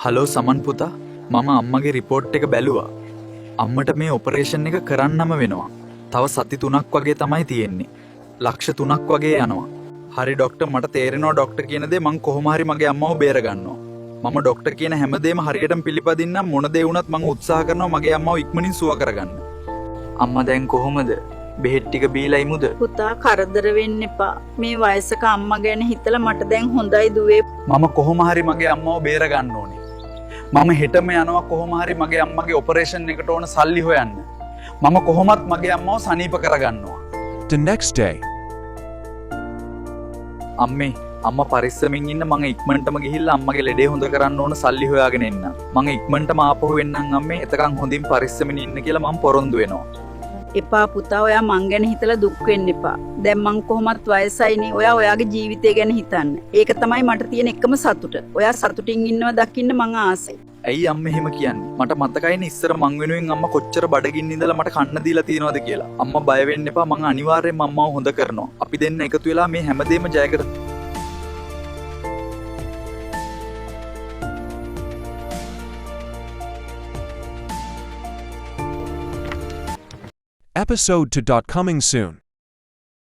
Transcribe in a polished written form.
Hello සමන් පුතා මම අම්මගේ රිපෝට් එක බැලුවා. අම්මට මේ ඔපරේෂන් එක කරන්නම වෙනවා. තව සති 3ක් වගේ තමයි තියෙන්නේ. ලක්ෂ 3ක් වගේ යනවා. හරි ඩොක්ටර් මට තේරෙනවා ඩොක්ටර් කියන දේ මං කොහොම හරි මගේ අම්මව බේරගන්නවා. මම ඩොක්ටර් කියන හැමදේම හරියටම පිළිපදින්නම් මොන දේ වුණත් මං උත්සාහ කරනවා මගේ අම්මව ඉක්මනින් සුව කරගන්න. අම්මා දැන් කොහොමද? බෙහෙත් ටික බීලා ඉමුද? පුතා කරදර වෙන්න එපා. මේ වයසක අම්මා ගැන හිතලා මට දැන් හොඳයි දුවේ. මම කොහොම හරි මගේ අම්මව බේරගන්න ඕනේ. මම හෙටම යනවා කොහොම හරි මගේ අම්මගේ ඔපරේෂන් එකට ඕන සල්ලි හොයන්න. මම කොහොමත් මගේ අම්මව සනීප කරගන්නවා. The next day. අම්මේ අම්මා පරිස්සමින් ඉන්න මම ඉක්මනටම ගිහිල්ලා අම්මගේ ලෙඩේ හොඳ කරන්න ඕන සල්ලි හොයාගෙන එන්න. මම ඉක්මනටම ආපහු එන්නම් අම්මේ. එතකන් හොඳින් පරිස්සමින් ඉන්න කියලා මම පොරොන්දු වෙනවා. එපා පුතා ඔයා මං ගැන හිතලා දුක් වෙන්න එපා. දැන් මං කොහොමත් වයසයිනේ. ඔයා ඔයාගේ ජීවිතය ගැන හිතන්න. ඒක තමයි මට තියෙන එකම සතුට. ඔයා සතුටින් ඉන්නව දකින්න මං ආසයි. ඇයි අම්මේ එහෙම කියන්නේ? මට මතකයිනේ ඉස්සර මං වෙනුවෙන් අම්මා කොච්චර බඩගින්න ඉඳලා මට කන්න දීලා තියෙනවද කියලා. අම්මා බය වෙන්න එපා. මං අනිවාර්යෙන්ම අම්මාව හොඳ කරනවා. අපි දෙන්න එකතු වෙලා මේ හැමදේම ජය කරමු. Episode 2. Coming soon.